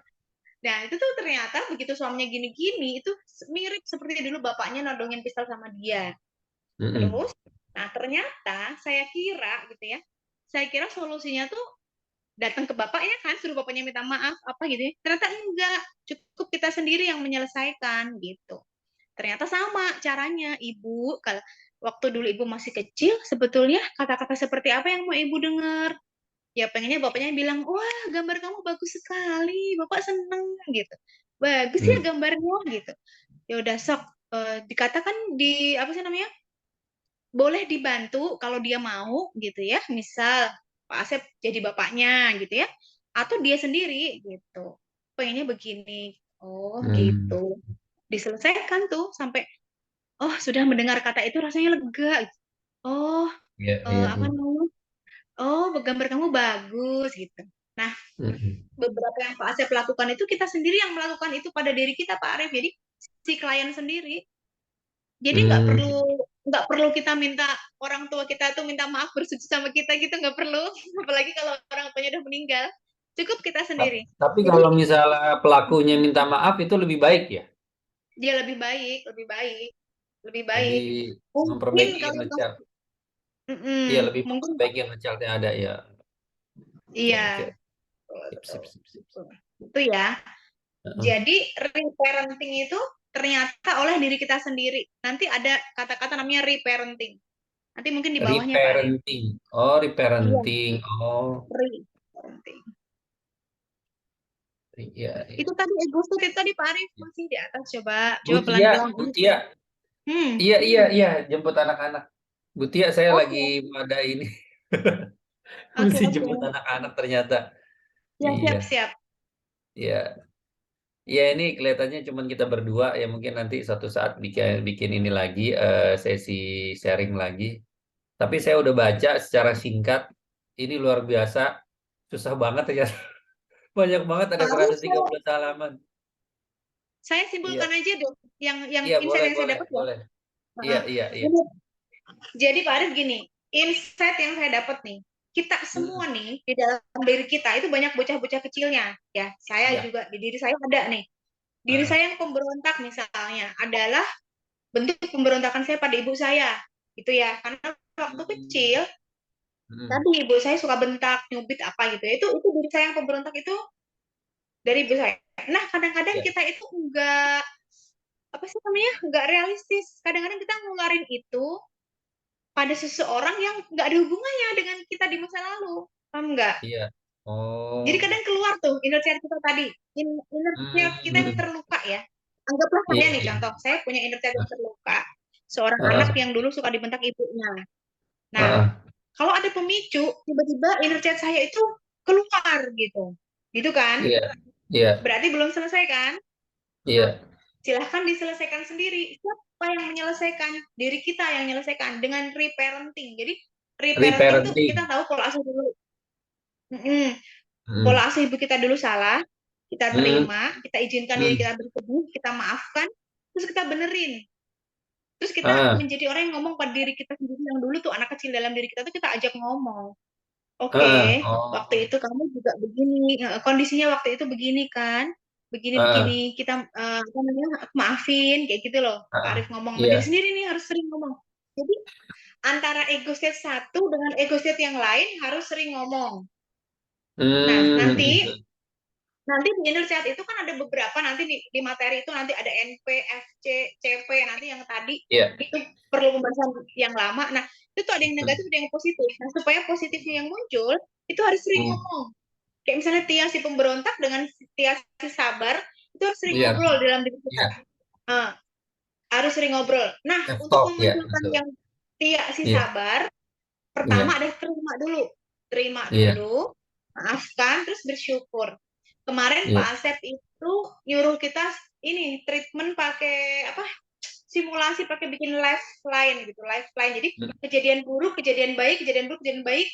Nah, itu tuh ternyata begitu suaminya gini-gini, itu mirip seperti dulu bapaknya nodongin pistol sama dia. Mm-mm. Terus, nah ternyata saya kira gitu ya, saya kira solusinya tuh datang ke bapaknya kan, suruh bapaknya minta maaf apa gitu ya. Ternyata enggak, cukup kita sendiri yang menyelesaikan gitu. Ternyata sama caranya, ibu kalau waktu dulu ibu masih kecil, sebetulnya kata-kata seperti apa yang mau ibu dengar? Ya pengennya bapaknya bilang, wah gambar kamu bagus sekali, bapak seneng gitu. Bagus ya Mm. gambarnya gitu. Ya udah sok, dikatakan di apa sih namanya? Boleh dibantu kalau dia mau gitu ya. Misal Pak Asep jadi bapaknya gitu ya, atau dia sendiri gitu. Pengennya begini. Oh Mm. gitu. Diselesaikan tuh sampai oh sudah mendengar kata itu rasanya lega. Oh, Iya, iya, apa iya. namanya? Oh, gambar kamu bagus gitu. Nah, Mm-mm. beberapa yang Pak Asep lakukan itu kita sendiri yang melakukan itu pada diri kita Pak Arif. Jadi si klien sendiri. Jadi Mm. nggak perlu kita minta orang tua kita tuh minta maaf bersujud sama kita gitu nggak perlu. Apalagi kalau orang tuanya udah meninggal. Cukup kita sendiri. Tapi Jadi kalau misalnya pelakunya minta maaf itu lebih baik ya, dia lebih baik, lebih baik, lebih lebih baik. Mungkin memperbaiki kalau inner pas, child. Iya, mm-mm, lebih mungkin memperbaiki inner child yang ada ya. Oke, iya. oke. Sip, Betul, sip, sip, sip. betul. Itu ya. Heeh. Jadi reparenting itu ternyata oleh diri kita sendiri. Nanti ada kata-kata namanya reparenting. Nanti mungkin di bawahnya Pak Arif. Reparenting. Oh, Iya, reparenting. Oh, reparenting. iya, Itu iya. tadi ego itu tadi Pak Arif masih di atas. Coba Bu coba Tia, pelan-pelan. Bu Tia. Hmm. Iya, iya, iya. Jemput anak-anak. Bu Tia, saya lagi Oke, ada ini. oke, Mesti oke. jemput anak-anak ternyata. Ya, Iya, siap, siap. iya. Iya, ini kelihatannya cuman kita berdua. Ya mungkin nanti suatu saat bikin bikin ini lagi, sesi sharing lagi. Tapi saya udah baca secara singkat. Ini luar biasa. Susah banget ya. Banyak banget, ada Pak Arif, seratus tiga puluh halaman. saya Iya, simpulkan aja deh yang iya, insight boleh, yang saya boleh, dapat ya. boleh. Iya, Heeh. iya, iya. Jadi Jadi Pak Arif gini, insight yang saya dapat nih, kita semua Mm-mm. nih di dalam diri kita itu banyak bocah-bocah kecilnya, ya. Saya Iya. juga di diri saya ada nih. Diri Ah. saya yang pemberontak misalnya adalah bentuk pemberontakan saya pada ibu saya, gitu ya. Karena waktu Mm. kecil Mm. tadi ibu saya suka bentak, nyubit apa gitu ya. Itu diri saya yang pemberontak itu dari ibu saya. Nah, kadang-kadang Iya, kita itu enggak apa sih namanya? Enggak realistis. Kadang-kadang kita ngeluarin itu pada seseorang yang nggak ada hubungannya dengan kita di masa lalu. Paham nggak? iya. Jadi Oh. kadang keluar tuh inner child kita tadi. Inner child kita yang Mm. terluka ya. Anggaplah Iya, saya nih iya. contoh. Saya punya inner child yang terluka. Seorang anak Ah, yang dulu suka dibentak ibunya. ah, Nah, ah. kalau ada pemicu, tiba-tiba inner child saya itu keluar gitu. Gitu kan? Iya, iya, Berarti belum selesai kan? iya. Silahkan diselesaikan sendiri. Siapa yang menyelesaikan? Diri kita yang menyelesaikan dengan reparenting. Jadi reparenting tuh kita Reparenting. tahu kalau asuh dulu. Mm-mm. Mm. Pola asuh ibu kita dulu salah, kita Mm. terima, kita izinkan diri Mm. kita bersedih, kita maafkan, terus kita benerin. Terus kita Ah, menjadi orang yang ngomong pada diri kita sendiri yang dulu tuh anak kecil dalam diri kita tuh kita ajak ngomong. ah. Oke, waktu Oh. itu kamu juga begini, kondisinya waktu itu begini kan, Ah, begini-begini, kita apa namanya, maafin, kayak gitu loh. Pak ah. Arif ngomong sama diri Iya. sendiri nih harus sering ngomong. Jadi antara ego state satu dengan ego state yang lain harus sering ngomong. Nah, nanti Mm. nanti di inner child itu kan ada beberapa nanti di materi itu nanti ada NP, FC, CP nanti yang tadi Iya. itu perlu pembahasan yang lama. Nah, itu tuh ada yang Mm. negatif ada yang positif. Nah, supaya positifnya yang muncul itu harus sering Mm. ngomong. Kayak misalnya Tia si pemberontak dengan Tia si sabar itu harus sering Iya, ngobrol dalam diri kita. iya. Nah, harus sering ngobrol. Nah, Self untuk talk ya, memunculkan betul. yang Tia si Iya, sabar, pertama iya, ada terima dulu. Terima iya, dulu, maafkan, terus bersyukur. Kemarin Pak iya. Asep itu nyuruh kita ini treatment pakai apa? Simulasi pakai bikin lifeline gitu, lifeline. Jadi Mm. kejadian buruk, kejadian baik, kejadian buruk, kejadian baik.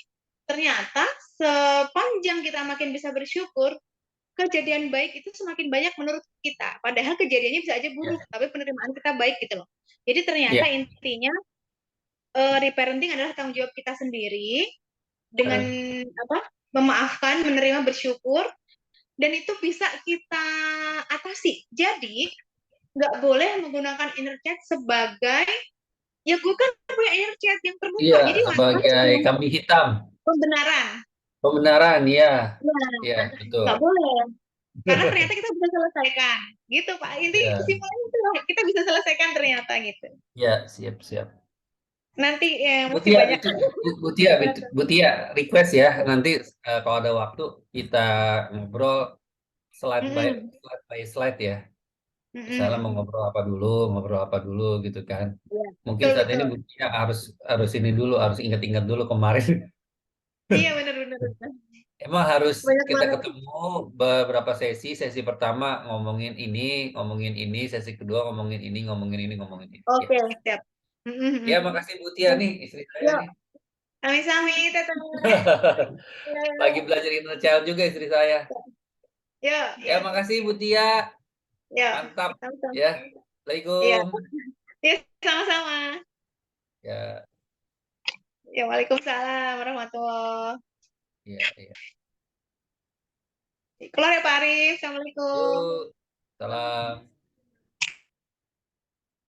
Ternyata sepanjang kita makin bisa bersyukur, kejadian baik itu semakin banyak menurut kita. Padahal kejadiannya bisa aja Iya, buruk, tapi penerimaan kita baik gitu loh. Jadi ternyata iya. intinya reparenting adalah tanggung jawab kita sendiri dengan Ah, apa? Memaafkan, menerima, bersyukur, dan itu bisa kita atasi. Jadi nggak boleh menggunakan inner child sebagai, ya gue kan punya inner child yang terbuka, Iya, jadi sebagai macam-macam kambing hitam. pembenaran. Pembenaran, ya. Ya, Nah, betul. nggak boleh. Karena ternyata kita bisa selesaikan. Gitu, Pak. Inti Ya, kesimpulannya itu lah, kita bisa selesaikan ternyata gitu. ya, siap, siap. Nanti mesti Butia, banyak. itu Butia request ya. Nanti kalau ada waktu kita ngobrol Mm-mm. slide by slide ya. Misalnya mau Mm-mm. ngobrol apa dulu gitu kan. Iya, Mungkin betul saat ini betul. Butia harus harus ini dulu, harus ingat-ingat dulu kemarin. Iya benar benar benar. Emang harus Banyak kita banget. ketemu beberapa sesi. Sesi pertama ngomongin ini. Sesi kedua ngomongin ini, ngomongin ini. Ya, Oke, siap. ya Mm-mm. makasih Butia nih, istri saya Yuk, nih. sami-sami, teteh. Lagi belajar inner child juga istri saya. Yuk, Ya, makasih Bu Tia. yuk. Mantap Sama-sama. ya. Iya, Assalamualaikum. iya, sama-sama. Ya, Ya, Waalaikumsalam warahmatullahi. ya, ya. Keluar ya Pak Arif. Assalamualaikum. Yuk, salam.